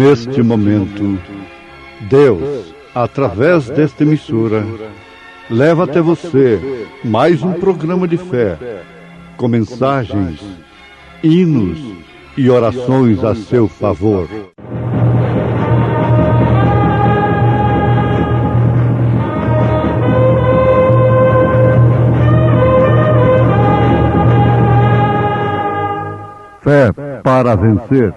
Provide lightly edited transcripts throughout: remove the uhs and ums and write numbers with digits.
Neste momento, Deus, através desta emissora, leva até você mais um programa de fé, com mensagens, hinos e orações a seu favor. Fé para vencer.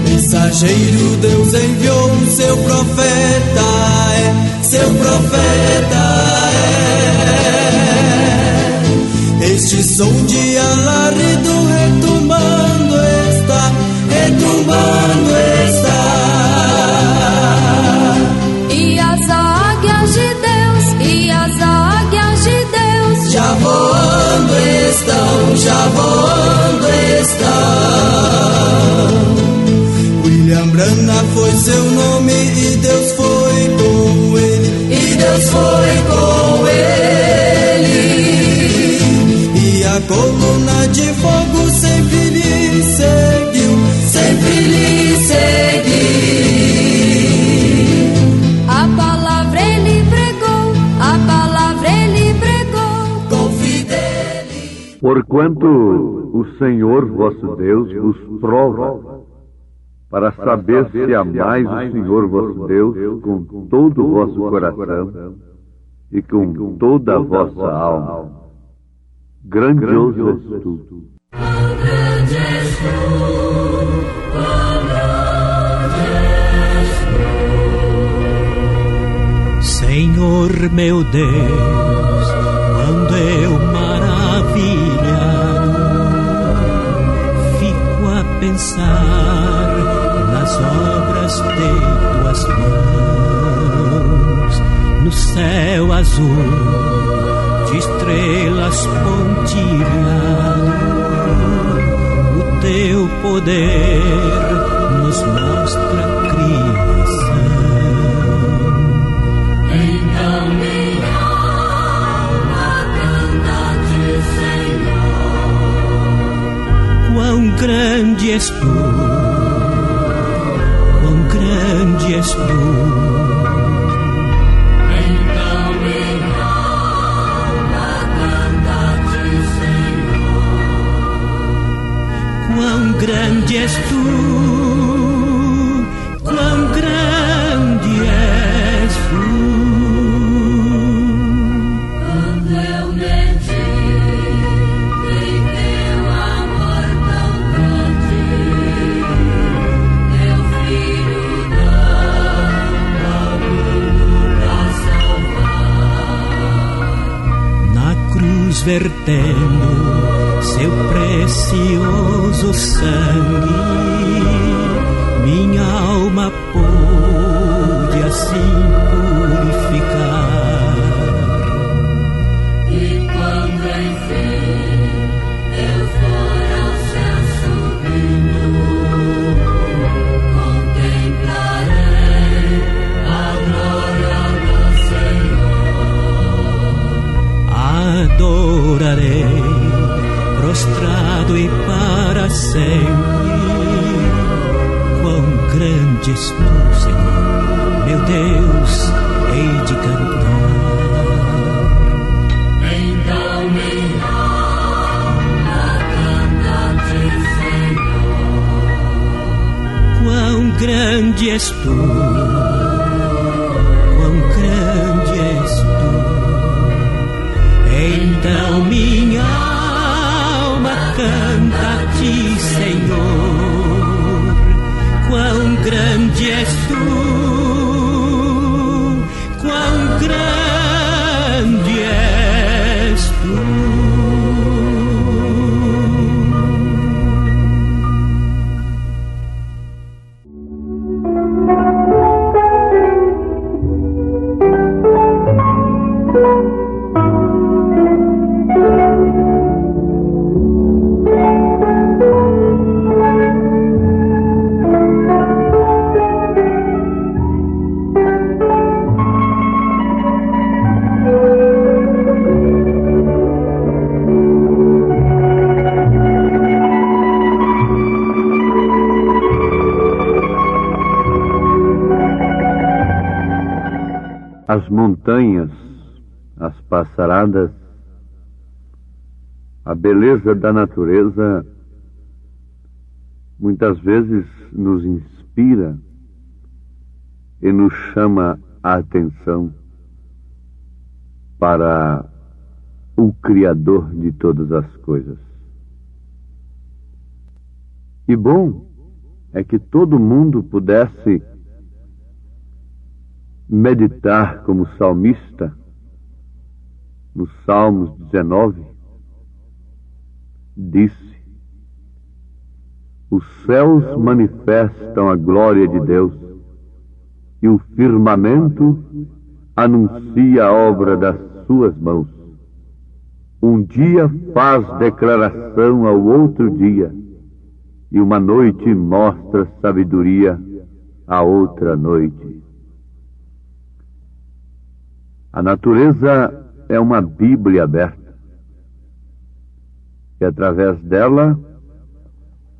Mensageiro, Deus enviou seu profeta, seu profeta Este som de alarido retumbando está, retumbando está. E as águias de Deus, e as águias de Deus já voando estão, já voando estão. William Branham foi seu nome e Deus foi com ele, e Deus foi com ele. E a coluna de fogo sempre lhe seguiu, sempre lhe seguiu. A palavra ele pregou, a palavra ele pregou com fidelidade. Porquanto o Senhor vosso Deus vos prova, para saber se amais o Senhor vosso Deus com todo o vosso coração e com toda a vossa alma. Grandioso és tu. grande és tu, Senhor meu Deus, quando eu maravilhado fico a pensar nas obras de tuas mãos, no céu azul de estrelas pontilhado, o teu poder nos mostra a criação. então minha alma canta-te, Senhor. Quão grande és tu, quão grande és tu. Quão grande és tu, quão grande és tu. Quando eu medito em teu amor tão grande, teu filho dando ao mundo pra salvar. Na cruz vertendo seu precioso sangue, minha alma pôde assim purificar. E quando enfim eu for ao céu subindo, contemplarei a glória do Senhor. Adorarei prostrado e para sempre. Quão grande és tu, Senhor, meu Deus, hei de cantar. Então minha alma canta-te, Senhor. Quão grande és tu, quão grande és tu. Então minha alma canta-te, Senhor. Quão grande és tu, quão grande és tu. montanhas, as passaradas, a beleza da natureza muitas vezes nos inspira e nos chama a atenção para o Criador de todas as coisas. E bom é que todo mundo pudesse meditar como salmista no Salmos 19, disse: os céus manifestam a glória de Deus e o firmamento anuncia a obra das suas mãos. Um dia faz declaração ao outro dia, e uma noite mostra sabedoria à outra noite. A natureza é uma Bíblia aberta, e através dela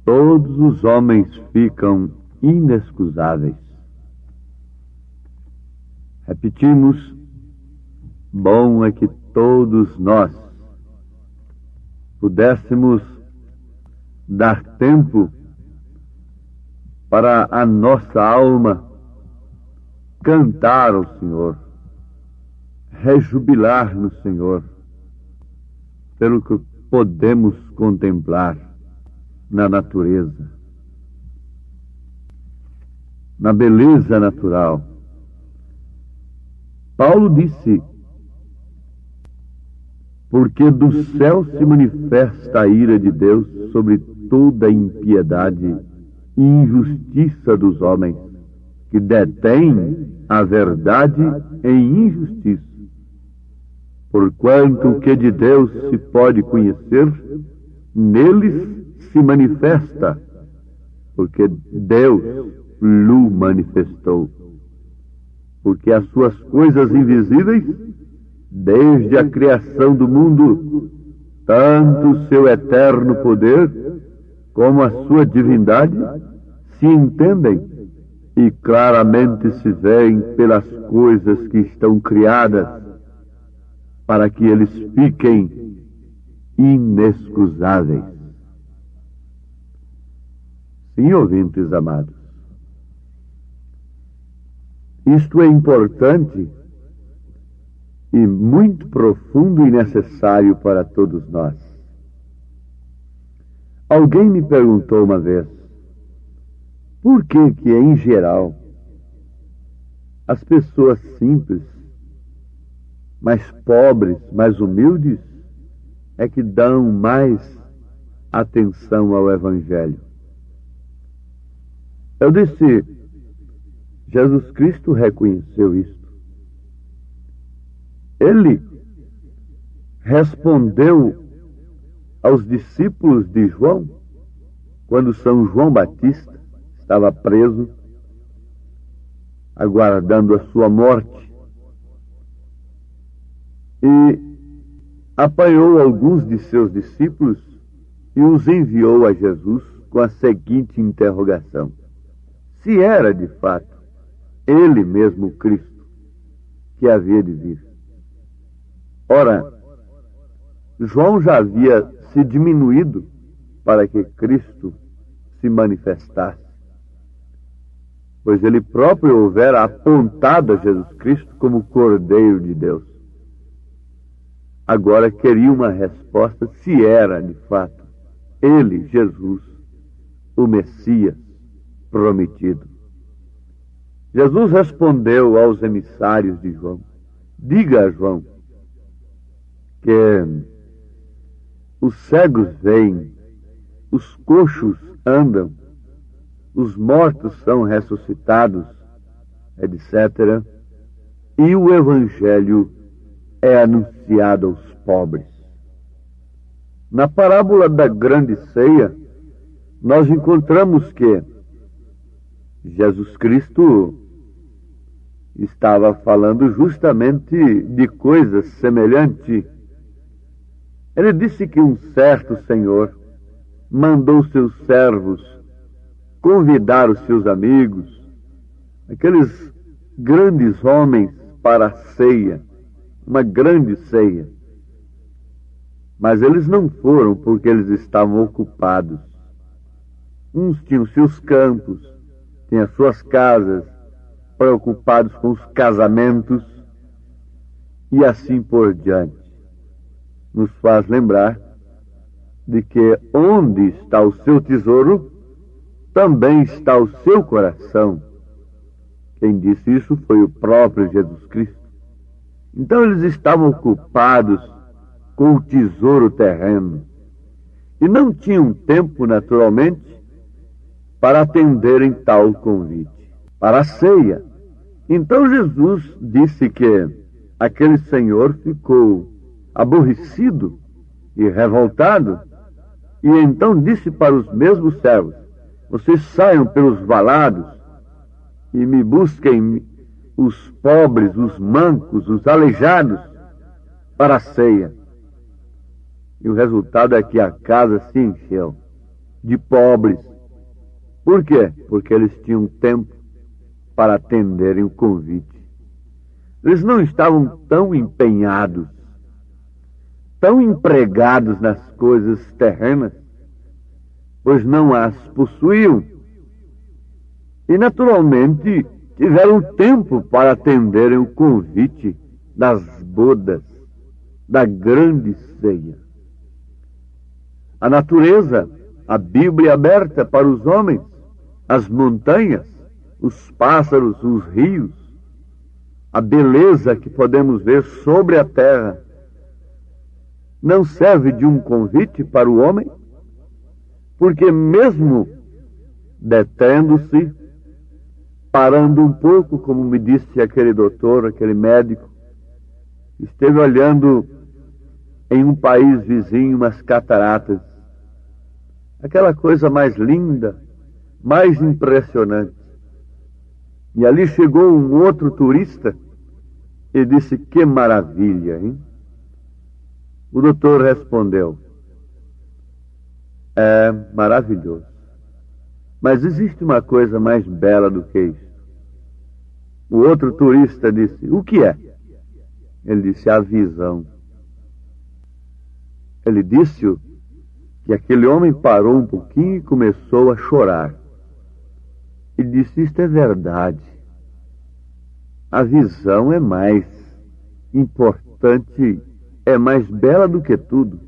todos os homens ficam inexcusáveis. Repetimos: bom é que todos nós pudéssemos dar tempo para a nossa alma cantar ao Senhor, rejubilar no Senhor, pelo que podemos contemplar na natureza, na beleza natural. Paulo disse: porque do céu se manifesta a ira de Deus sobre toda a impiedade e injustiça dos homens, que detêm a verdade em injustiça. Porquanto o que de Deus se pode conhecer, neles se manifesta, porque Deus lhe manifestou. Porque as suas coisas invisíveis, desde a criação do mundo, tanto o seu eterno poder como a sua divindade se entendem e claramente se veem pelas coisas que estão criadas, para que eles fiquem inexcusáveis. Sim, ouvintes amados, isto é importante e muito profundo e necessário para todos nós. Alguém me perguntou uma vez, por que em geral, as pessoas simples, mais pobres, mais humildes, é que dão mais atenção ao Evangelho? Eu disse: Jesus Cristo reconheceu isto. Ele respondeu aos discípulos de João, quando São João Batista estava preso, aguardando a sua morte, e apanhou alguns de seus discípulos e os enviou a Jesus com a seguinte interrogação: se era de fato ele mesmo o Cristo que havia de vir. Ora, João já havia se diminuído para que Cristo se manifestasse, pois ele próprio houvera apontado a Jesus Cristo como Cordeiro de Deus. Agora queria uma resposta se era, de fato, ele, Jesus, o Messias prometido. Jesus respondeu aos emissários de João: diga a João que os cegos veem, os coxos andam, os mortos são ressuscitados, etc. E o Evangelho é anunciado aos pobres. Na parábola da grande ceia, nós encontramos que Jesus Cristo estava falando justamente de coisas semelhantes. Ele disse que um certo senhor mandou seus servos convidar os seus amigos, aqueles grandes homens para a ceia, uma grande ceia. Mas eles não foram porque eles estavam ocupados. Uns tinham seus campos, tinham suas casas, preocupados com os casamentos e assim por diante. Nos faz lembrar de que onde está o seu tesouro, também está o seu coração. Quem disse isso foi o próprio Jesus Cristo. Então eles estavam ocupados com o tesouro terreno e não tinham tempo, naturalmente, para atenderem tal convite, para a ceia. Então Jesus disse que aquele senhor ficou aborrecido e revoltado, e então disse para os mesmos servos: vocês saiam pelos valados e me busquem os pobres, os mancos, os aleijados para a ceia. E o resultado é que a casa se encheu de pobres. Por quê? Porque eles tinham tempo para atenderem o convite. Eles não estavam tão empenhados, tão empregados nas coisas terrenas, pois não as possuíam. E, naturalmente, tiveram tempo para atenderem o convite das bodas, da grande ceia. A natureza, a Bíblia aberta para os homens, as montanhas, os pássaros, os rios, a beleza que podemos ver sobre a terra, não serve de um convite para o homem? Porque mesmo detendo-se, parando um pouco, como me disse aquele doutor, aquele médico, esteve olhando em um país vizinho umas cataratas, aquela coisa mais linda, mais impressionante. E ali chegou um outro turista e disse: que maravilha, hein? O doutor respondeu: é maravilhoso. Mas existe uma coisa mais bela do que isso. O outro turista disse: o que é? Ele disse: a visão. Ele disse que aquele homem parou um pouquinho e começou a chorar. E disse: isto é verdade. A visão é mais importante, é mais bela do que tudo.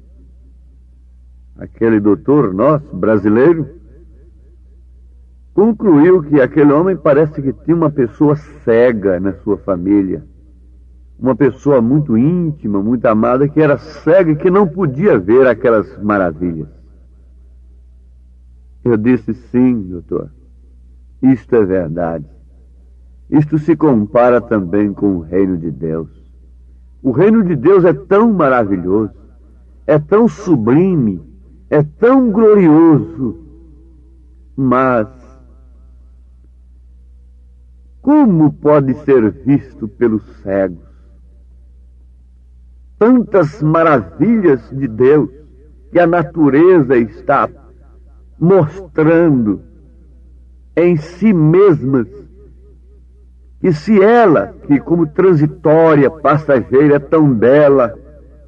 Aquele doutor nosso, brasileiro, concluiu que aquele homem parece que tinha uma pessoa cega na sua família. Uma pessoa muito íntima, muito amada, que era cega e que não podia ver aquelas maravilhas. Eu disse: sim, doutor, isto é verdade. Isto se compara também com o reino de Deus. O reino de Deus é tão maravilhoso, é tão sublime, é tão glorioso, mas como pode ser visto pelos cegos? Tantas maravilhas de Deus que a natureza está mostrando em si mesmas, que se ela, que como transitória, passageira, é tão bela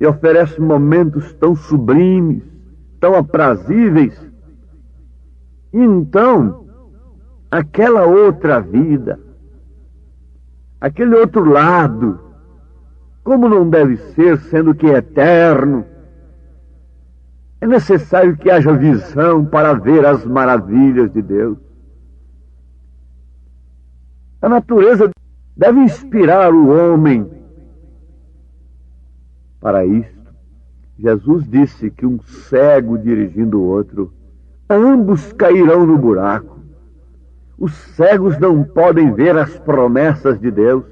e oferece momentos tão sublimes, tão aprazíveis, então aquela outra vida, aquele outro lado, como não deve ser, sendo que é eterno? É necessário que haja visão para ver as maravilhas de Deus. A natureza deve inspirar o homem para isto. Jesus disse que um cego dirigindo o outro, ambos cairão no buraco. Os cegos não podem ver as promessas de Deus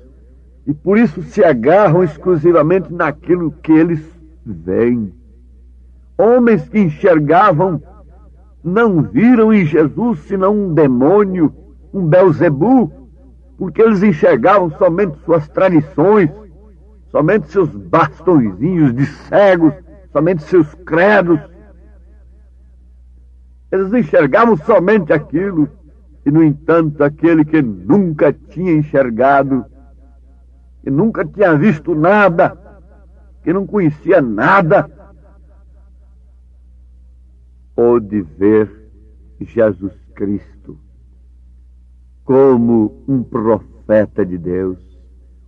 e por isso se agarram exclusivamente naquilo que eles veem. Homens que enxergavam não viram em Jesus senão um demônio, um Belzebu, porque eles enxergavam somente suas tradições, somente seus bastõezinhos de cegos, somente seus credos. Eles enxergavam somente aquilo, e no entanto aquele que nunca tinha enxergado que nunca tinha visto nada, que não conhecia nada, pôde ver Jesus Cristo como um profeta de Deus,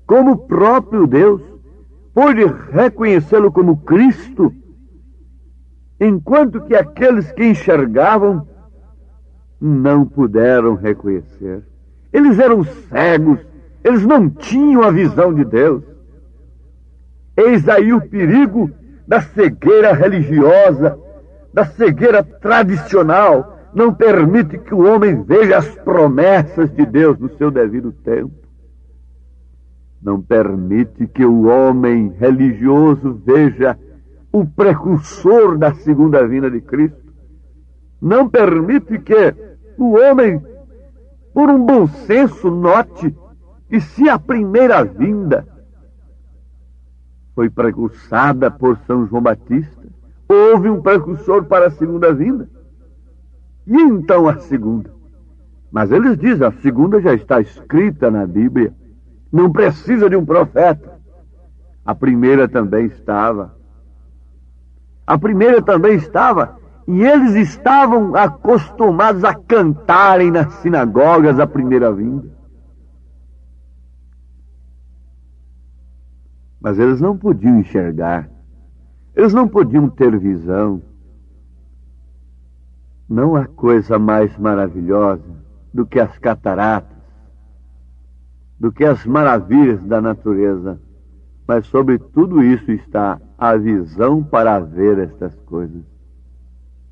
como o próprio Deus, pôde reconhecê-lo como Cristo, enquanto que aqueles que enxergavam não puderam reconhecer. Eles eram cegos, eles não tinham a visão de Deus. Eis aí o perigo da cegueira religiosa, da cegueira tradicional. Não permite que o homem veja as promessas de Deus no seu devido tempo. Não permite que o homem religioso veja o precursor da segunda vinda de Cristo. Não permite que o homem, por um bom senso, note que se a primeira vinda foi precursada por São João Batista, houve um precursor para a segunda vinda. E então a segunda? Mas eles dizem, a segunda já está escrita na Bíblia. Não precisa de um profeta. A primeira também estava. A primeira também estava. E eles estavam acostumados a cantarem nas sinagogas a primeira vinda. Mas eles não podiam enxergar. Eles não podiam ter visão. Não há coisa mais maravilhosa do que as cataratas, do que as maravilhas da natureza. Mas sobre tudo isso está a visão para ver estas coisas.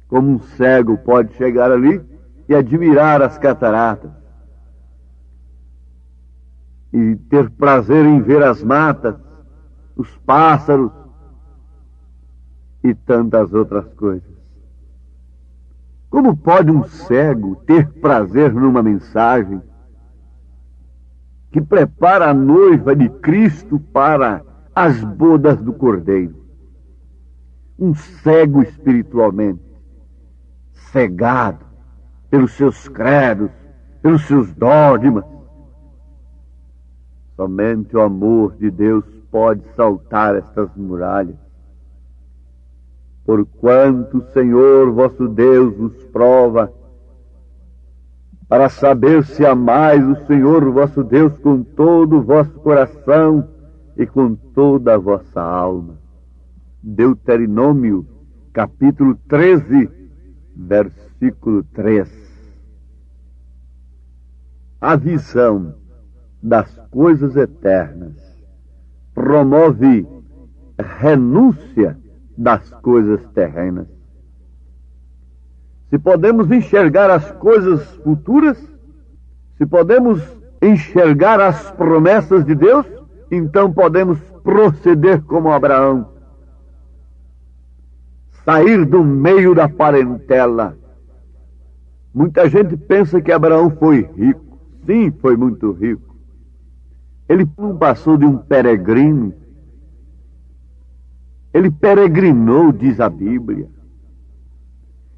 Como um cego pode chegar ali e admirar as cataratas, e ter prazer em ver as matas, os pássaros e tantas outras coisas. Como pode um cego ter prazer numa mensagem que prepara a noiva de Cristo para as bodas do Cordeiro? Um cego espiritualmente, cegado pelos seus credos, pelos seus dogmas. Somente o amor de Deus pode saltar estas muralhas. Porquanto o Senhor vosso Deus vos prova, para saber se amais o Senhor vosso Deus com todo o vosso coração e com toda a vossa alma. Deuteronômio, capítulo 13, versículo 3. A visão das coisas eternas promove renúncia das coisas terrenas. Se podemos enxergar as coisas futuras, se podemos enxergar as promessas de Deus, então podemos proceder como Abraão. Sair do meio da parentela. Muita gente pensa que Abraão foi rico. Sim, foi muito rico. Ele não passou de um peregrino. Ele peregrinou, diz a Bíblia.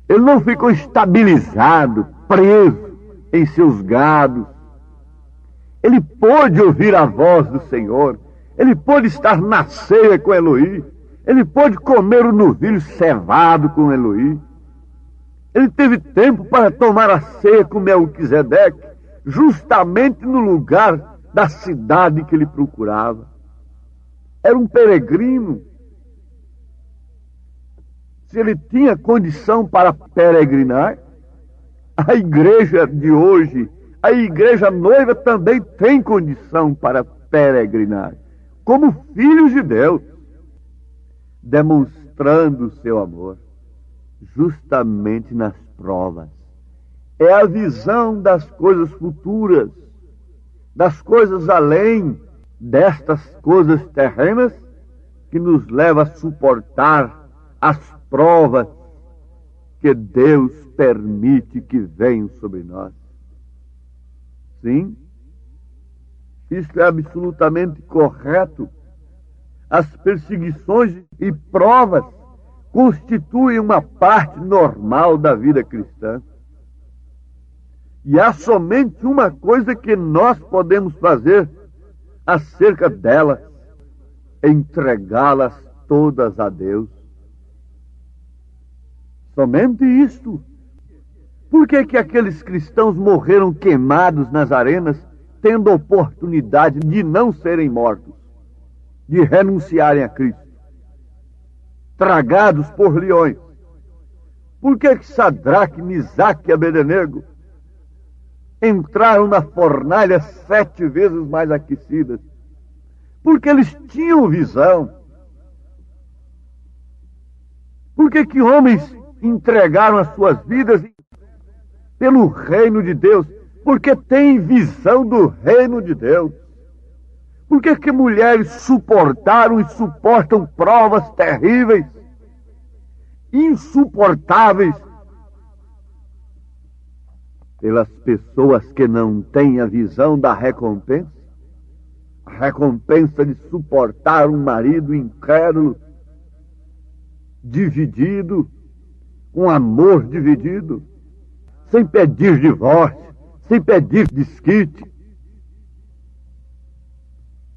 Ele não ficou estabilizado, preso em seus gados. Ele pôde ouvir a voz do Senhor. Ele pôde estar na ceia com Eloí. Ele pôde comer o novilho cevado com Eloí. Ele teve tempo para tomar a ceia com Melquisedeque, justamente no lugar da cidade que ele procurava. Era um peregrino. Se ele tinha condição para peregrinar, a igreja de hoje, a igreja noiva também tem condição para peregrinar, como filhos de Deus, demonstrando o seu amor, justamente nas provas. É a visão das coisas futuras, das coisas além destas coisas terrenas, que nos leva a suportar as provas que Deus permite que venham sobre nós. Sim, isso é absolutamente correto. As perseguições e provas constituem uma parte normal da vida cristã. E há somente uma coisa que nós podemos fazer acerca delas, entregá-las todas a Deus. Somente isto. Por que que aqueles cristãos morreram queimados nas arenas, tendo a oportunidade de não serem mortos, de renunciarem a Cristo? Tragados por leões. Por que que Sadraque, Misaque e Abednego entraram na fornalha 7 vezes mais aquecidas? Porque eles tinham visão. Por que que homens entregaram as suas vidas pelo reino de Deus? Porque têm visão do reino de Deus. Por que que mulheres suportaram e suportam provas terríveis, insuportáveis? Pelas pessoas que não têm a visão da recompensa, a recompensa de suportar um marido incrédulo, dividido, com amor dividido, sem pedir divórcio, sem pedir desquite.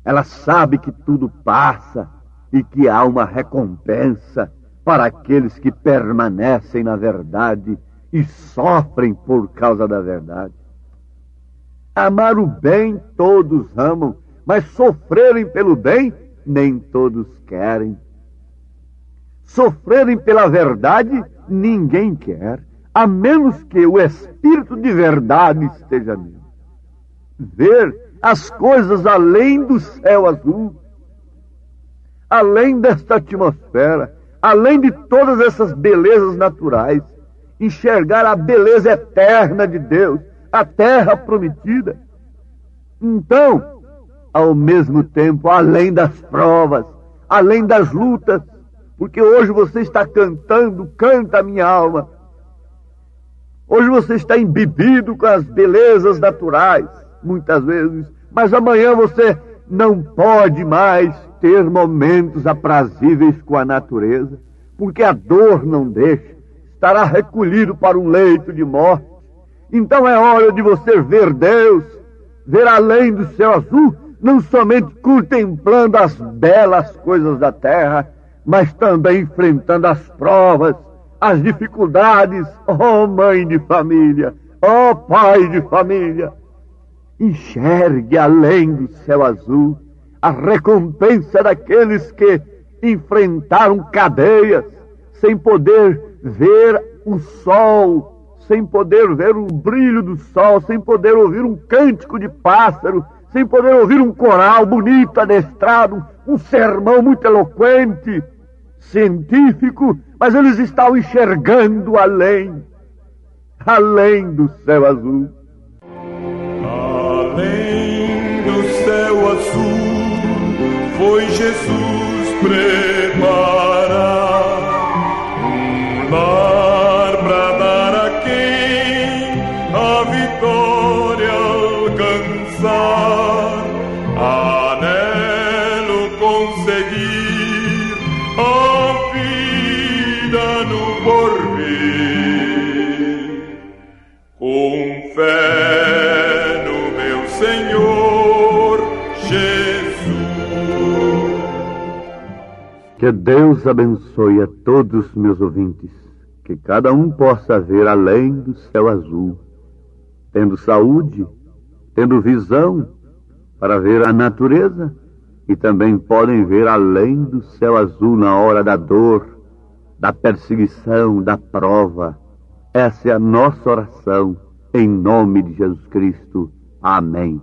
Ela sabe que tudo passa e que há uma recompensa para aqueles que permanecem na verdade e sofrem por causa da verdade. Amar o bem todos amam, mas sofrerem pelo bem nem todos querem. Sofrerem pela verdade ninguém quer, a menos que o Espírito de verdade esteja nele. Ver as coisas além do céu azul, além desta atmosfera, além de todas essas belezas naturais, enxergar a beleza eterna de Deus, a terra prometida. Então, ao mesmo tempo, além das provas, além das lutas, porque hoje você está cantando, canta a minha alma. Hoje você está embebido com as belezas naturais, muitas vezes, mas amanhã você não pode mais ter momentos aprazíveis com a natureza, porque a dor não deixa, estará recolhido para um leito de morte. Então é hora de você ver Deus, ver além do céu azul, não somente contemplando as belas coisas da terra, mas também enfrentando as provas, as dificuldades. Oh, mãe de família, oh, pai de família, enxergue além do céu azul a recompensa daqueles que enfrentaram cadeias, sem poder ver o sol, sem poder ver o brilho do sol, sem poder ouvir um cântico de pássaro, sem poder ouvir um coral bonito, adestrado, um sermão muito eloquente, científico, mas eles estavam enxergando além do céu azul. Além do céu azul, foi Jesus preparar um lar pra dar a quem a vitória alcançar, anelo conseguir a vida no porvir, com fé no meu Senhor Jesus. Que Deus abençoe a todos meus ouvintes, que cada um possa ver além do céu azul, tendo saúde, tendo visão para ver a natureza, e também podem ver além do céu azul na hora da dor, da perseguição, da prova. Essa é a nossa oração, em nome de Jesus Cristo. Amém.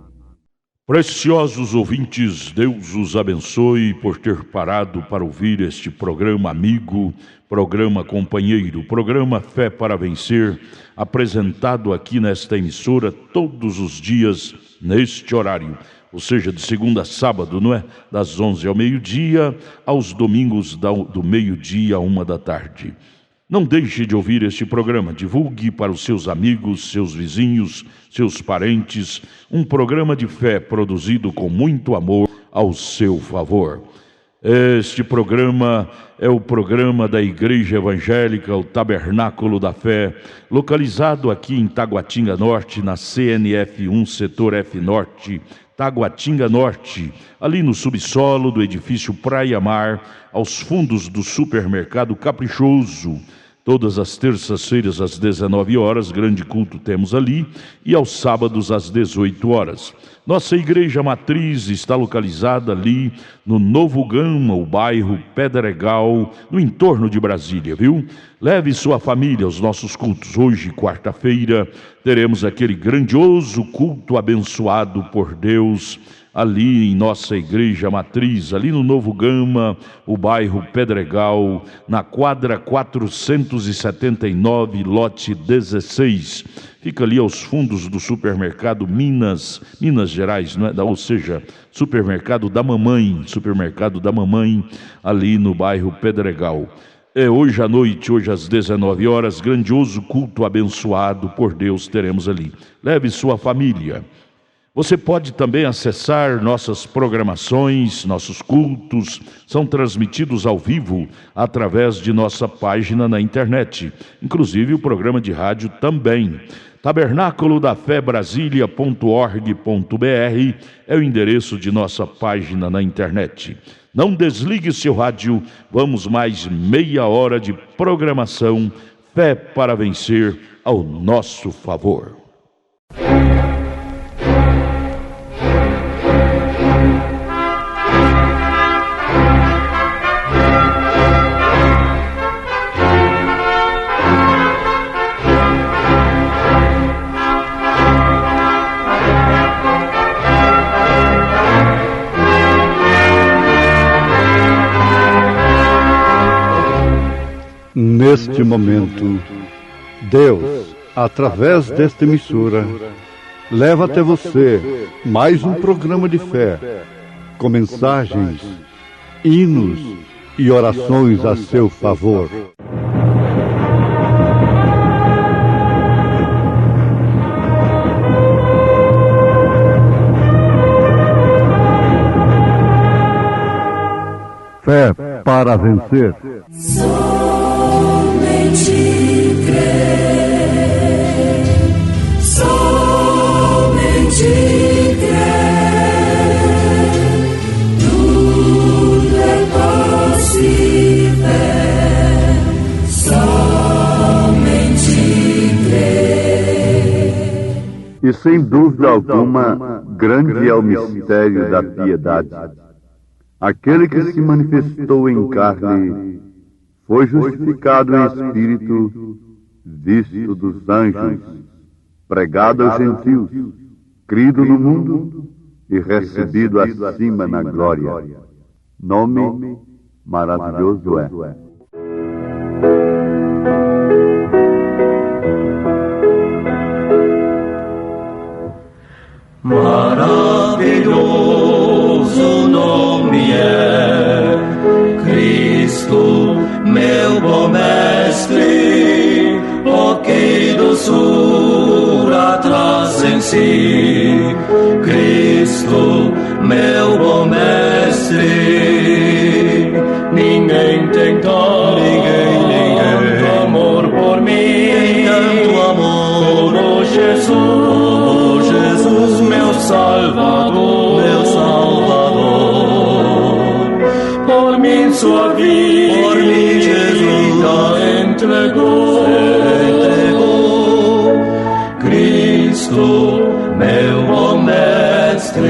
Preciosos ouvintes, Deus os abençoe por ter parado para ouvir este programa amigo, programa companheiro, programa Fé para Vencer, apresentado aqui nesta emissora todos os dias neste horário, ou seja, de segunda a sábado, não é? Das 11 ao meio-dia, aos domingos do meio-dia à 13h. Não deixe de ouvir este programa, divulgue para os seus amigos, seus vizinhos, seus parentes, um programa de fé produzido com muito amor ao seu favor. Este programa é o programa da Igreja Evangélica, o Tabernáculo da Fé, localizado aqui em Taguatinga Norte, na CNF 1, Setor F Norte, Taguatinga Norte, ali no subsolo do edifício Praia Mar, aos fundos do supermercado Caprichoso. Todas as terças-feiras às 19 horas, grande culto temos ali, e aos sábados às 18 horas. Nossa igreja matriz está localizada ali no Novo Gama, o bairro Pedregal, no entorno de Brasília, viu? Leve sua família aos nossos cultos. Hoje, quarta-feira, teremos aquele grandioso culto abençoado por Deus, ali em nossa igreja matriz, ali no Novo Gama, o bairro Pedregal, na quadra 479, lote 16. Fica ali aos fundos do supermercado Minas Gerais, não é? Ou seja, supermercado da mamãe, ali no bairro Pedregal. Hoje à noite, hoje às 19 horas, grandioso culto abençoado por Deus teremos ali. Leve sua família. Você pode também acessar nossas programações, nossos cultos, são transmitidos ao vivo através de nossa página na internet, inclusive o programa de rádio também. Tabernáculo da Fé Brasília.org.br é o endereço de nossa página na internet. Não desligue seu rádio, vamos mais meia hora de programação, Fé para Vencer ao nosso favor. Neste momento, Deus, através desta emissora, leva até você mais um programa de fé, com mensagens, hinos e orações a seu favor. Fé para vencer. Somente crer, somente crer, tudo é possível, somente crer. E sem dúvida alguma, grande é o mistério da piedade. Aquele que se manifestou em carne foi justificado em espírito, visto dos anjos, pregado aos gentios, crido no mundo e recebido acima na glória. Nome maravilhoso é. Maravilhoso nome é Cristo, meu bom mestre, oh que doçura traz em si. Cristo, meu bom mestre, ninguém tem tanto amor por mim, tanto amor, oh Jesus, meu Salvador, por mim sua vida, por mim Jesus entregou, Cristo, meu bom mestre.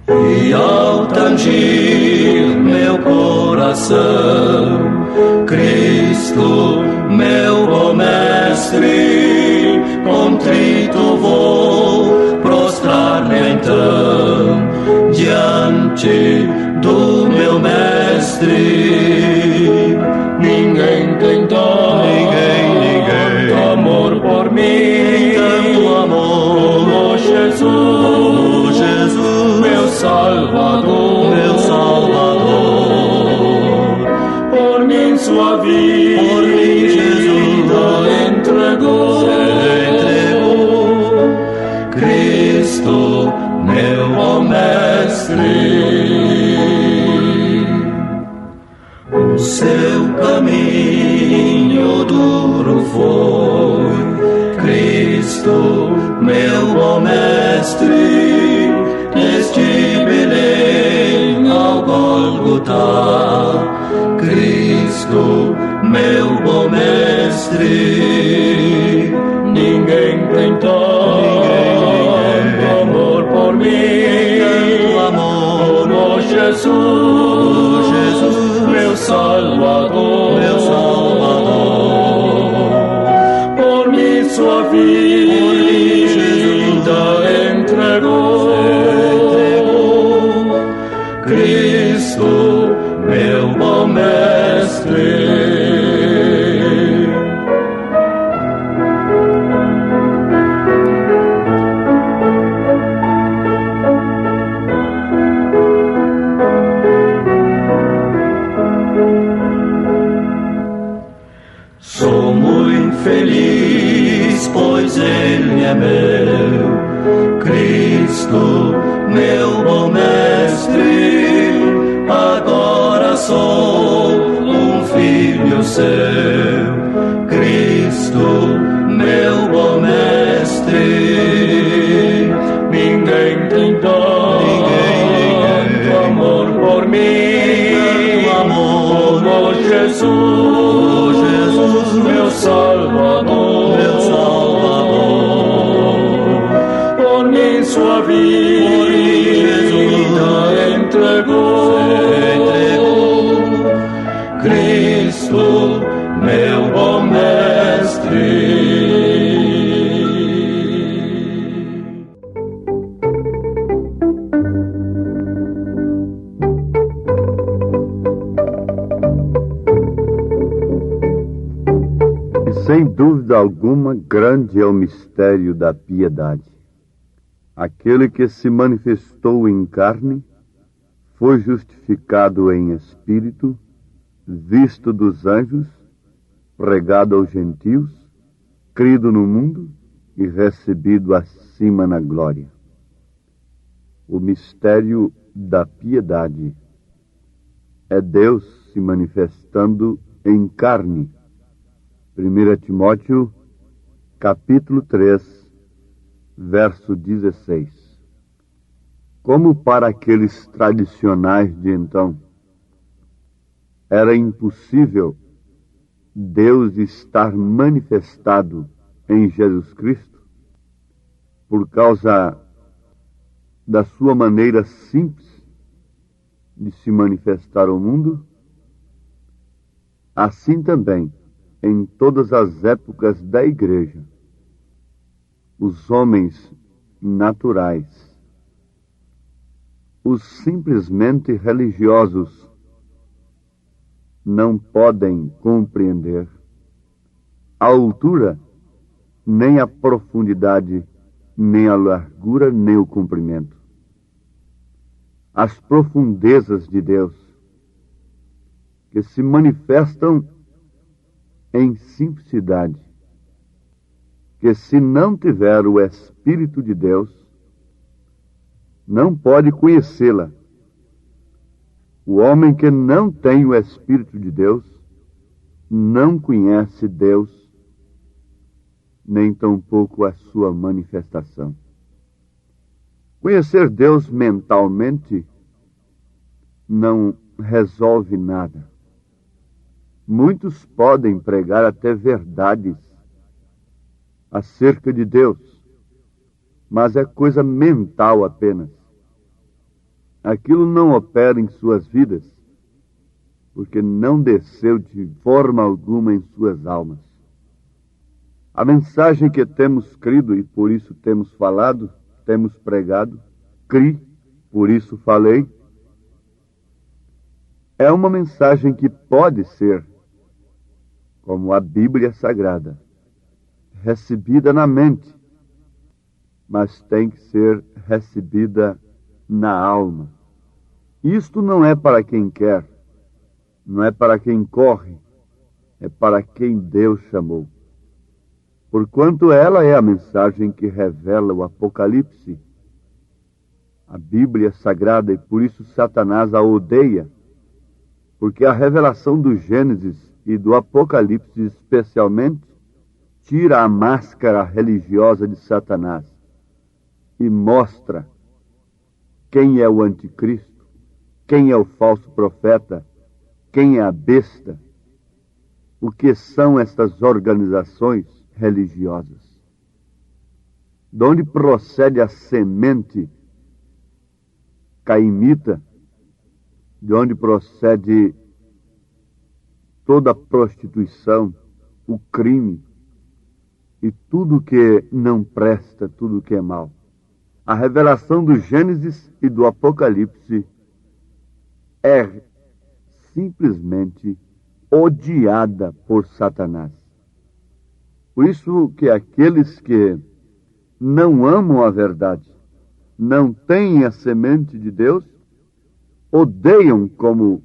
E ao tangir meu coração, Cristo, meu bom mestre, contrito vou prostrar-me então diante do meu mestre. Ninguém tem tanto amor por mim, tanto amor, oh Jesus, meu Salvador, por mim sua vida, por mim Jesus entregou, Cristo, meu bom mestre. O seu caminho duro foi, Cristo, meu bom mestre, neste Belém ao Gólgota. Cristo, meu bom mestre, ninguém tem tanto amor por mim, como Jesus, meu Salvador, por mim sua vida entregou. Cristo, meu bom mestre. Sou muito feliz, pois Ele é meu. Cristo, meu bom mestre, agora sou um filho seu. Cristo, meu bom mestre, ninguém tem tanto amor por mim, como Jesus, meu Salvador, por mim sua vida entregou. Cristo, meu bom mestre. Sem dúvida alguma, grande é o mistério da piedade. Aquele que se manifestou em carne, foi justificado em espírito, visto dos anjos, pregado aos gentios, crido no mundo e recebido acima na glória. O mistério da piedade é Deus se manifestando em carne. 1 Timóteo, capítulo 3, verso 16. Como para aqueles tradicionais de então, era impossível Deus estar manifestado em Jesus Cristo, por causa da sua maneira simples de se manifestar ao mundo, assim também, em todas as épocas da Igreja, os homens naturais, os simplesmente religiosos, não podem compreender a altura, nem a profundidade, nem a largura, nem o comprimento. As profundezas de Deus, que se manifestam em simplicidade, que se não tiver o Espírito de Deus, não pode conhecê-la. O homem que não tem o Espírito de Deus, não conhece Deus, nem tampouco a sua manifestação. Conhecer Deus mentalmente não resolve nada. Muitos podem pregar até verdades acerca de Deus, mas é coisa mental apenas. Aquilo não opera em suas vidas, porque não desceu de forma alguma em suas almas. A mensagem que temos crido e por isso temos falado, temos pregado, cri, por isso falei, é uma mensagem que pode ser, como a Bíblia Sagrada, recebida na mente, mas tem que ser recebida na alma. Isto não é para quem quer, não é para quem corre, é para quem Deus chamou. Porquanto ela é a mensagem que revela o Apocalipse, a Bíblia Sagrada, e por isso Satanás a odeia, porque a revelação do Gênesis e do Apocalipse especialmente tira a máscara religiosa de Satanás. e mostra quem é o anticristo, quem é o falso profeta, quem é a besta, o que são estas organizações religiosas. De onde procede a semente cainita, de onde procede toda a prostituição, o crime e tudo que não presta, tudo que é mal. A revelação do Gênesis e do Apocalipse é simplesmente odiada por Satanás. Por isso que aqueles que não amam a verdade, não têm a semente de Deus, odeiam como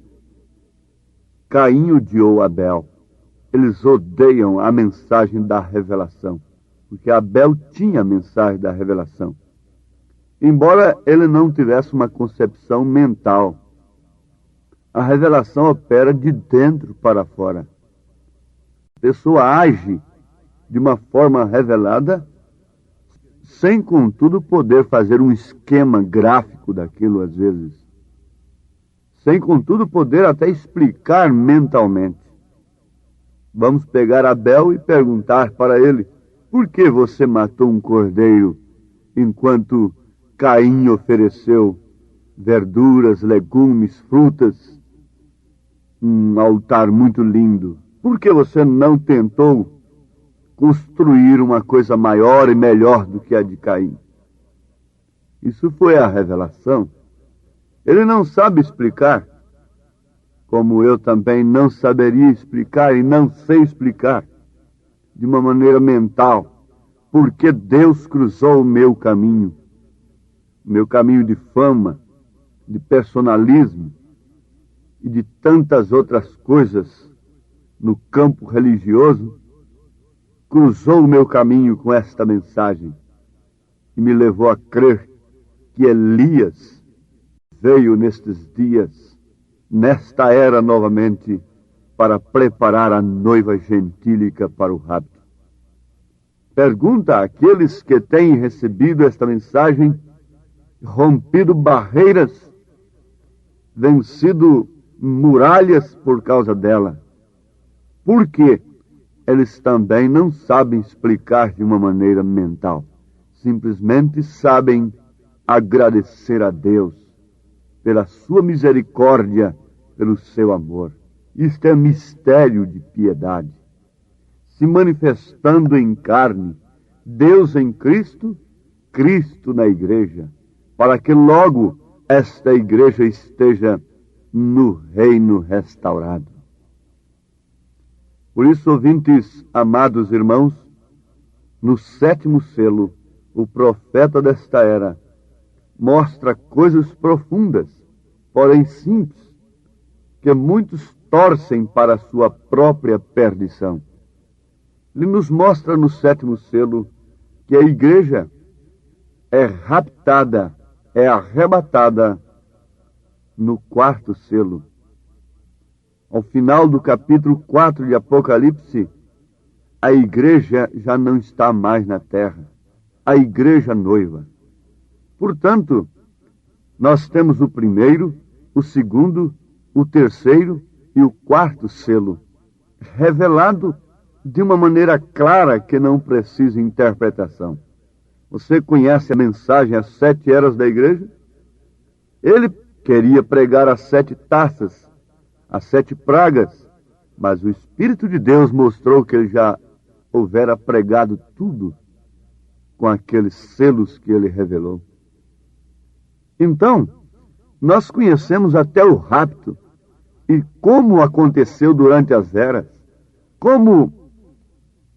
Caim odiou Abel. Eles odeiam a mensagem da revelação, porque Abel tinha a mensagem da revelação. Embora ele não tivesse uma concepção mental, a revelação opera de dentro para fora. A pessoa age de uma forma revelada, sem, contudo, poder fazer um esquema gráfico daquilo, às vezes. Sem, contudo, poder até explicar mentalmente. Vamos pegar Abel e perguntar para ele: por que você matou um cordeiro enquanto Caim ofereceu verduras, legumes, frutas, um altar muito lindo? Por que você não tentou construir uma coisa maior e melhor do que a de Caim? Isso foi a revelação. Ele não sabe explicar, como eu também não saberia explicar e não sei explicar de uma maneira mental, porque Deus cruzou o meu caminho de fama, de personalismo e de tantas outras coisas no campo religioso, cruzou o meu caminho com esta mensagem e me levou a crer que Elias veio nestes dias, nesta era novamente, para preparar a noiva gentílica para o rapto. Pergunta àqueles que têm recebido esta mensagem, rompido barreiras, vencido muralhas por causa dela, por que eles também não sabem explicar de uma maneira mental, simplesmente sabem agradecer a Deus pela sua misericórdia, pelo seu amor. Isto é mistério de piedade. Se manifestando em carne, Deus em Cristo, Cristo na igreja, para que logo esta igreja esteja no reino restaurado. Por isso, ouvintes, amados irmãos, no 7º selo, o profeta desta era mostra coisas profundas, porém simples, que muitos torcem para a sua própria perdição. Ele nos mostra no 7º selo que a igreja é raptada, é arrebatada no 4º selo. Ao final do capítulo 4 de Apocalipse, a igreja já não está mais na terra, a igreja noiva. Portanto, nós temos o 1º, o 2º, o 3º e o 4º selo, revelado de uma maneira clara que não precisa interpretação. Você conhece a mensagem às 7 eras da igreja? Ele queria pregar as 7 taças, as 7 pragas, mas o Espírito de Deus mostrou que ele já houvera pregado tudo com aqueles selos que ele revelou. Então, nós conhecemos até o rapto e como aconteceu durante as eras, como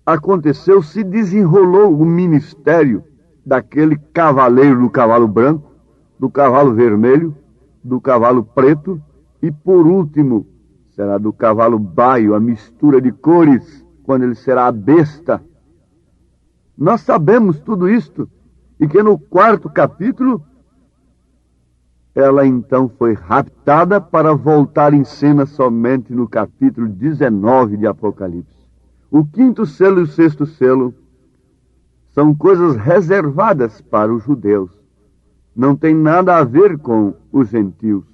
aconteceu, se desenrolou o ministério daquele cavaleiro do cavalo branco, do cavalo vermelho, do cavalo preto e, por último, será do cavalo baio, a mistura de cores, quando ele será a besta. Nós sabemos tudo isto e que no 4º capítulo ela então foi raptada para voltar em cena somente no capítulo 19 de Apocalipse. O 5º selo e o 6º selo São coisas reservadas para os judeus. Não tem nada a ver com os gentios.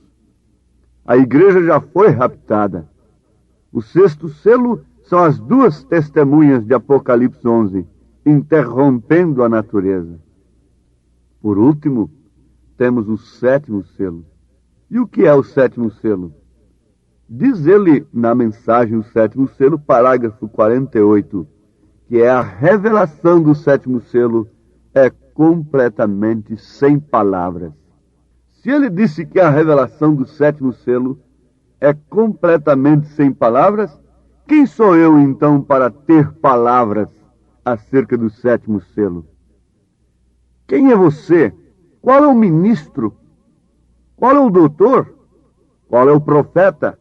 A igreja já foi raptada. O 6º selo são as 2 testemunhas de Apocalipse 11, interrompendo a natureza. Por último, temos o 7º selo. E o que é o 7º selo? Diz ele na mensagem, o 7º selo, parágrafo 48, que é a revelação do 7º selo, é completamente sem palavras. Se ele disse que a revelação do 7º selo é completamente sem palavras, quem sou eu então para ter palavras acerca do 7º selo? Quem é você? Qual é o ministro? Qual é o doutor? Qual é o profeta?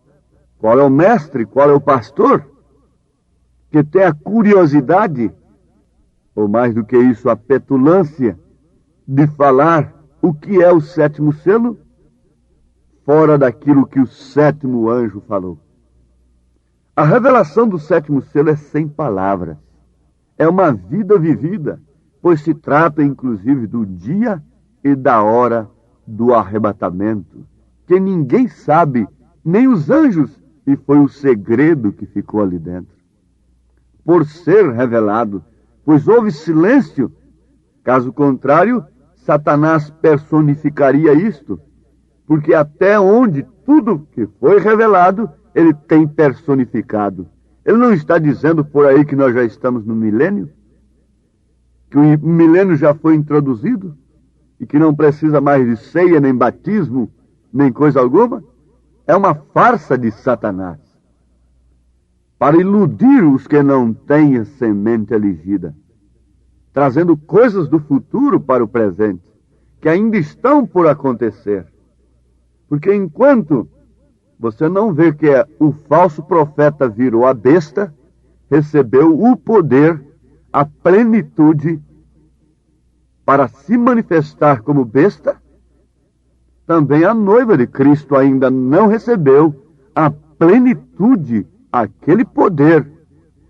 Qual é o mestre? Qual é o pastor? Que tem a curiosidade, ou mais do que isso, a petulância, de falar o que é o 7º selo, fora daquilo que o 7º anjo falou. A revelação do 7º selo é sem palavras. É uma vida vivida, pois se trata inclusive do dia e da hora do arrebatamento, que ninguém sabe, nem os anjos, e foi o segredo que ficou ali dentro. Por ser revelado, pois houve silêncio, caso contrário, Satanás personificaria isto, porque até onde tudo que foi revelado, ele tem personificado. Ele não está dizendo por aí que nós já estamos no milênio, que o milênio já foi introduzido, e que não precisa mais de ceia, nem batismo, nem coisa alguma. É uma farsa de Satanás, para iludir os que não têm a semente elegida, trazendo coisas do futuro para o presente, que ainda estão por acontecer. Porque enquanto você não vê que o falso profeta virou a besta, recebeu o poder, a plenitude, para se manifestar como besta, também a noiva de Cristo ainda não recebeu a plenitude, aquele poder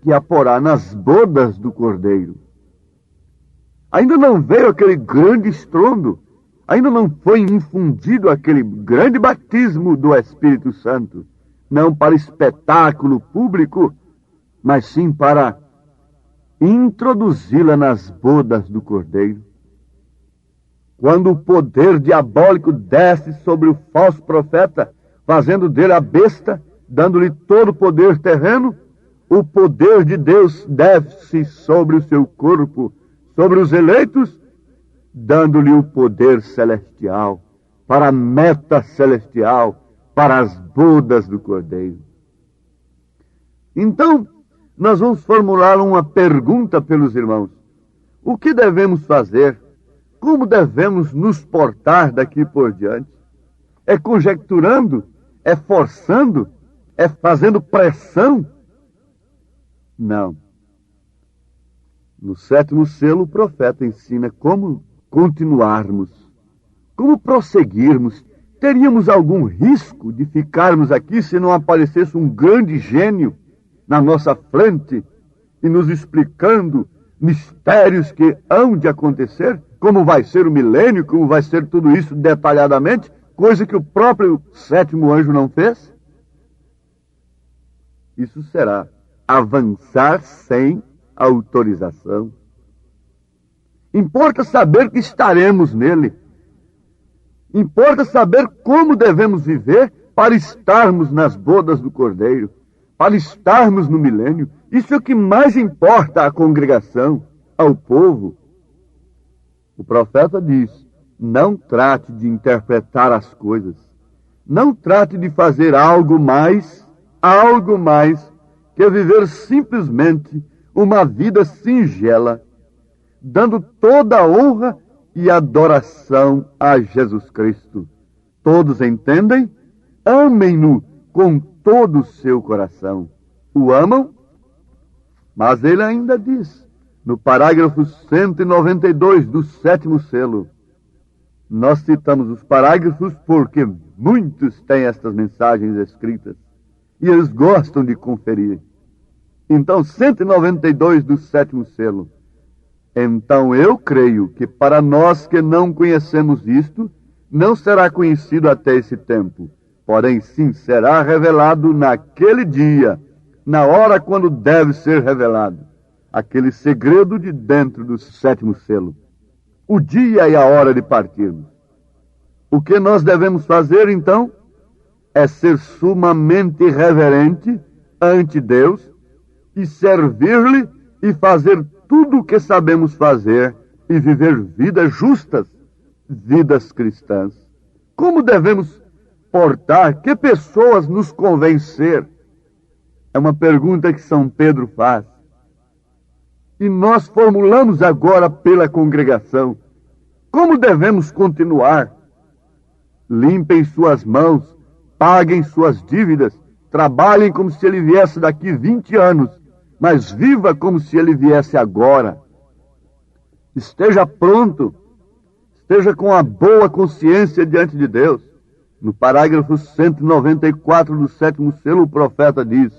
que a porá nas bodas do Cordeiro. Ainda não veio aquele grande estrondo, ainda não foi infundido aquele grande batismo do Espírito Santo, não para espetáculo público, mas sim para introduzi-la nas bodas do Cordeiro. Quando o poder diabólico desce sobre o falso profeta, fazendo dele a besta, dando-lhe todo o poder terreno, o poder de Deus desce sobre o seu corpo, sobre os eleitos, dando-lhe o poder celestial, para a meta celestial, para as bodas do Cordeiro. Então, nós vamos formular uma pergunta pelos irmãos. O que devemos fazer? Como devemos nos portar daqui por diante? É conjecturando? É forçando? É fazendo pressão? Não. No 7º selo, o profeta ensina como continuarmos, como prosseguirmos. Teríamos algum risco de ficarmos aqui se não aparecesse um grande gênio na nossa frente e nos explicando mistérios que hão de acontecer? Como vai ser o milênio, como vai ser tudo isso detalhadamente, coisa que o próprio 7º anjo não fez? Isso será avançar sem autorização. Importa saber que estaremos nele. Importa saber como devemos viver para estarmos nas bodas do Cordeiro, para estarmos no milênio. Isso é o que mais importa à congregação, ao povo. O profeta diz: não trate de interpretar as coisas. Não trate de fazer algo mais que viver simplesmente uma vida singela, dando toda a honra e adoração a Jesus Cristo. Todos entendem? Amem-no com todo o seu coração. O amam? Mas ele ainda diz, no parágrafo 192 do 7º selo, nós citamos os parágrafos porque muitos têm estas mensagens escritas e eles gostam de conferir. Então, 192 do 7º selo. Então eu creio que para nós que não conhecemos isto, não será conhecido até esse tempo, porém sim será revelado naquele dia, na hora quando deve ser revelado, aquele segredo de dentro do 7º selo, o dia e a hora de partirmos. O que nós devemos fazer então é ser sumamente reverente ante Deus e servir-lhe e fazer tudo o que sabemos fazer e viver vidas justas, vidas cristãs. Como devemos portar? Que pessoas nos convencer? É uma pergunta que São Pedro faz. E nós formulamos agora pela congregação. Como devemos continuar? Limpem suas mãos, paguem suas dívidas, trabalhem como se ele viesse daqui 20 anos, mas viva como se ele viesse agora. Esteja pronto, esteja com a boa consciência diante de Deus. No parágrafo 194 do 7º selo, o profeta diz: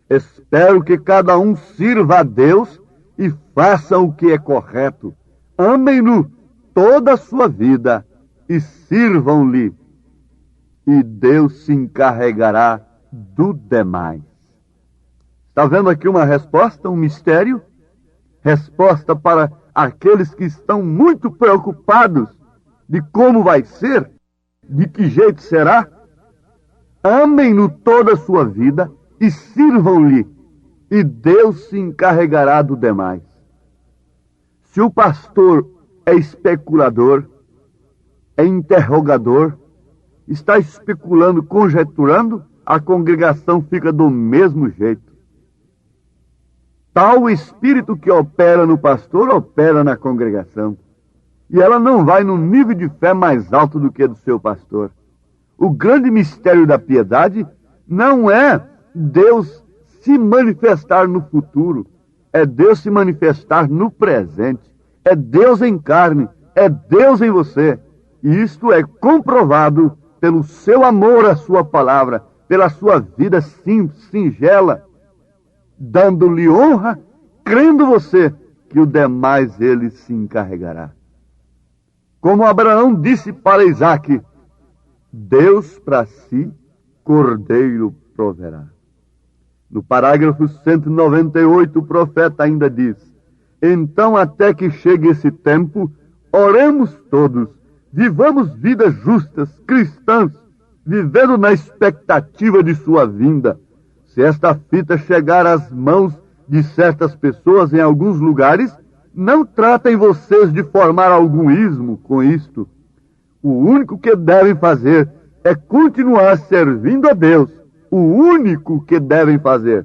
espero que cada um sirva a Deus e faça o que é correto. Amem-no toda a sua vida e sirvam-lhe, e Deus se encarregará do demais. Está vendo aqui uma resposta, um mistério? Resposta para aqueles que estão muito preocupados de como vai ser, de que jeito será. Amem-no toda a sua vida e sirvam-lhe, e Deus se encarregará do demais. Se o pastor é especulador, é interrogador, está especulando, conjecturando, a congregação fica do mesmo jeito. Tal espírito que opera no pastor, opera na congregação. E ela não vai no nível de fé mais alto do que do seu pastor. O grande mistério da piedade não é Deus se manifestar no futuro, é Deus se manifestar no presente. É Deus em carne, é Deus em você. E isto é comprovado pelo seu amor à sua palavra, pela sua vida simples, singela, dando-lhe honra, crendo você que o demais ele se encarregará. Como Abraão disse para Isaque: Deus para si cordeiro proverá. No parágrafo 198, o profeta ainda diz: então, até que chegue esse tempo, oremos todos, vivamos vidas justas, cristãs, vivendo na expectativa de sua vinda. Se esta fita chegar às mãos de certas pessoas em alguns lugares, não tratem vocês de formar algum ismo com isto. O único que devem fazer é continuar servindo a Deus. O único que devem fazer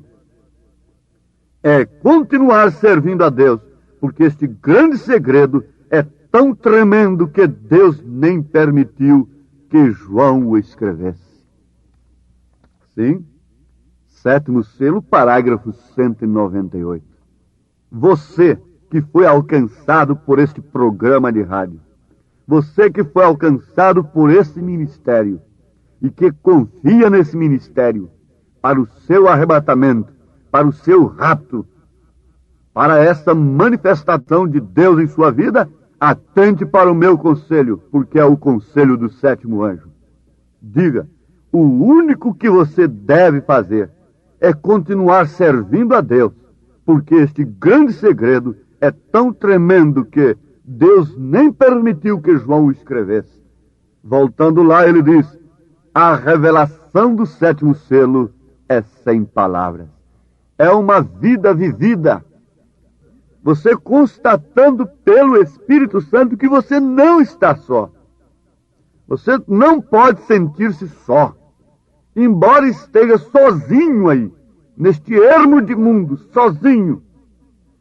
é continuar servindo a Deus, porque este grande segredo é tão tremendo que Deus nem permitiu que João o escrevesse. Sim, 7º selo, parágrafo 198. Você que foi alcançado por este programa de rádio, você que foi alcançado por esse ministério e que confia nesse ministério para o seu arrebatamento, para o seu rapto, para essa manifestação de Deus em sua vida, atente para o meu conselho, porque é o conselho do 7º anjo. Diga: o único que você deve fazer é continuar servindo a Deus, porque este grande segredo é tão tremendo que Deus nem permitiu que João o escrevesse. Voltando lá, ele diz: a revelação do 7º selo é sem palavras. É uma vida vivida. Você constatando pelo Espírito Santo que você não está só. Você não pode sentir-se só. Embora esteja sozinho aí, neste ermo de mundo, sozinho.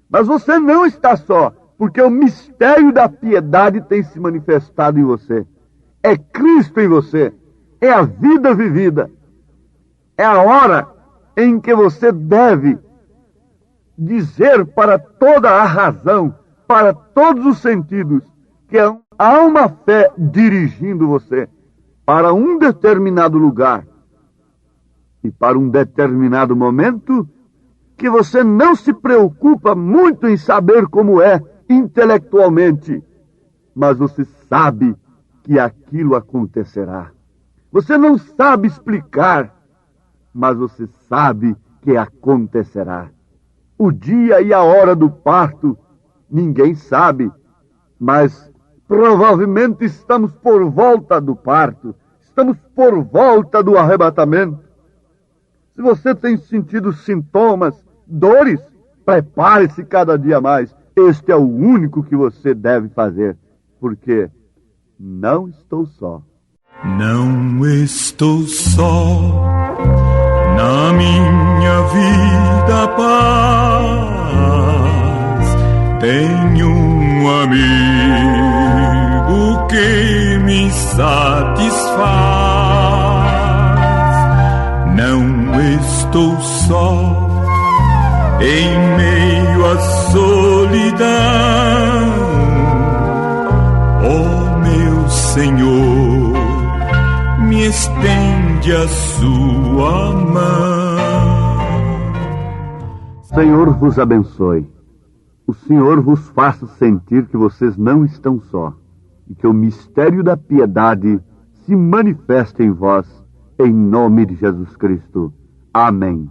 Mas você não está só, porque o mistério da piedade tem se manifestado em você. É Cristo em você. É a vida vivida. É a hora em que você deve dizer para toda a razão, para todos os sentidos, que há uma fé dirigindo você para um determinado lugar e para um determinado momento, que você não se preocupa muito em saber como é intelectualmente, mas você sabe que aquilo acontecerá. Você não sabe explicar, mas você sabe que acontecerá. O dia e a hora do parto, ninguém sabe, mas provavelmente estamos por volta do parto, estamos por volta do arrebatamento. Se você tem sentido sintomas, dores, prepare-se cada dia mais. Este é o único que você deve fazer, porque não estou só. Não estou só na minha vida, paz. Tenho um amigo que me satisfaz. Não estou só em meio à solidão. Oh, meu Senhor, me estende a sua mão. Senhor vos abençoe. O Senhor vos faça sentir que vocês não estão só e que o mistério da piedade se manifeste em vós, em nome de Jesus Cristo. Amém.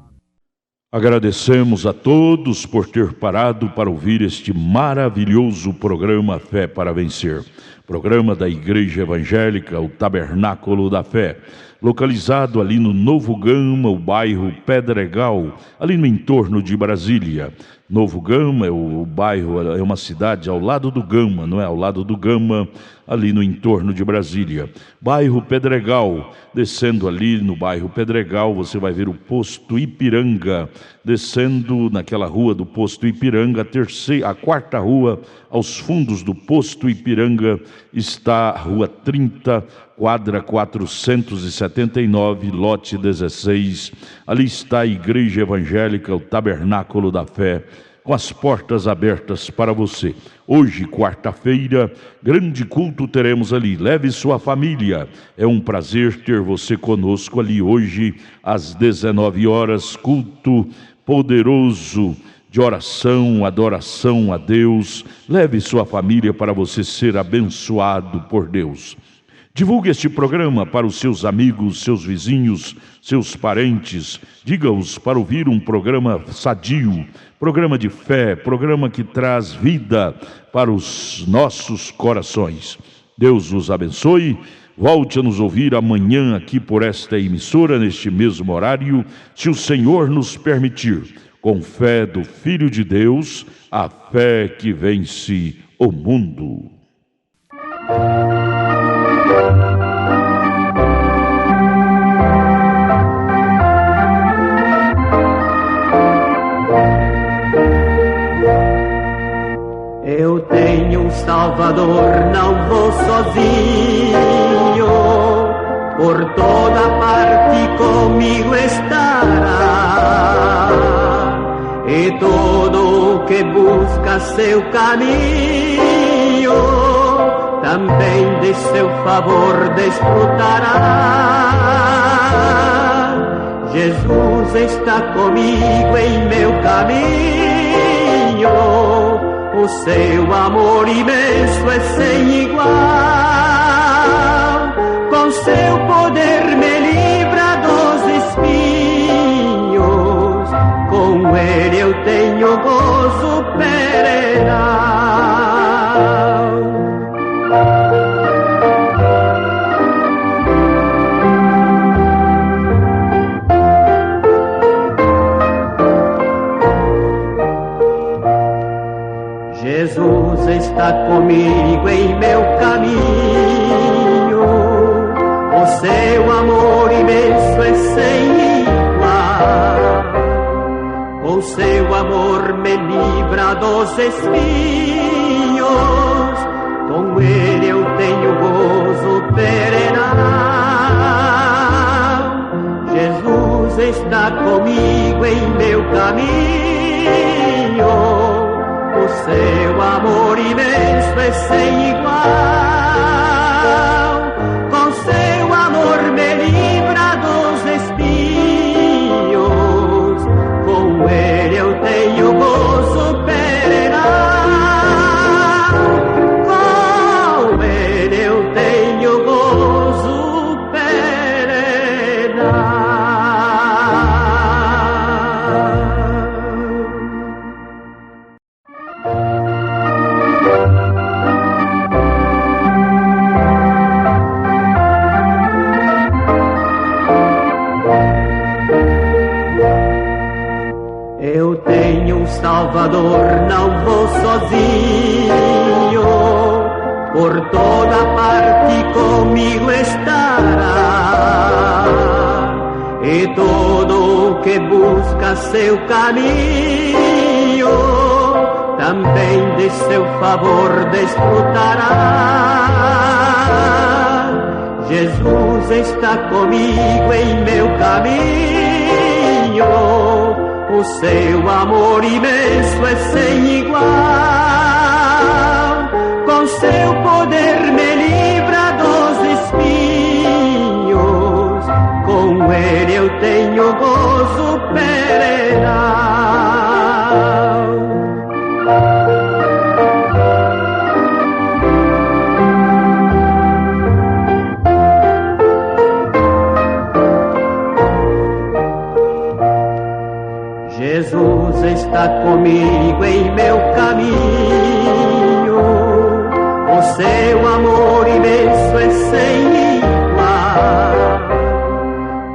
Agradecemos a todos por ter parado para ouvir este maravilhoso programa Fé para Vencer. Programa da Igreja Evangélica, o Tabernáculo da Fé, localizado ali no Novo Gama, o bairro Pedregal, ali no entorno de Brasília. Novo Gama é o bairro, é uma cidade ao lado do Gama, não é? Ao lado do Gama, ali no entorno de Brasília. Bairro Pedregal, descendo ali no bairro Pedregal, você vai ver o posto Ipiranga. Descendo naquela rua do posto Ipiranga, a quarta rua, aos fundos do posto Ipiranga, está a rua 30, quadra 479, lote 16. Ali está a Igreja Evangélica, o Tabernáculo da Fé, com as portas abertas para você. Hoje, quarta-feira, grande culto teremos ali. Leve sua família. É um prazer ter você conosco ali hoje, às 19 horas, culto poderoso de oração, adoração a Deus. Leve sua família para você ser abençoado por Deus. Divulgue este programa para os seus amigos, seus vizinhos, seus parentes. Diga-os para ouvir um programa sadio, programa de fé, programa que traz vida para os nossos corações. Deus os abençoe. Volte a nos ouvir amanhã aqui por esta emissora, neste mesmo horário, se o Senhor nos permitir. Com fé do Filho de Deus, a fé que vence o mundo. Eu tenho um Salvador, não vou sozinho, por toda parte comigo estará, e todo o que busca seu caminho, também de seu favor desfrutará. Jesus está comigo em meu caminho, o seu amor imenso é sem igual. Com seu poder me livra dos espinhos, com ele eu tenho gozo perenal. Jesus está comigo em meu caminho, o seu amor imenso é sem igual. Com seu amor me livra dos espinhos, com ele eu tenho gozo perenal. Jesus está comigo em meu caminho, o seu amor imenso é sem igual. Com seu amor me livra dos espinhos, com ele eu tenho gozo perenal. Salvador, não vou sozinho, por toda parte comigo estará. E todo que busca seu caminho, também de seu favor desfrutará. Jesus está comigo em meu caminho, o seu amor imenso é sem igual. Com seu poder me livra dos espinhos, com ele eu tenho gozo perenal. Jesus está comigo em meu caminho, o seu amor imenso é sem igual.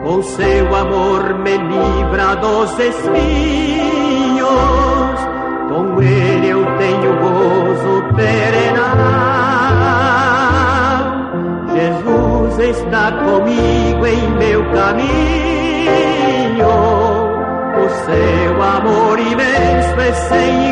Com seu amor me livra dos espinhos, com ele eu tenho gozo perenal. Jesus está comigo em meu caminho, o seu amor imenso é sem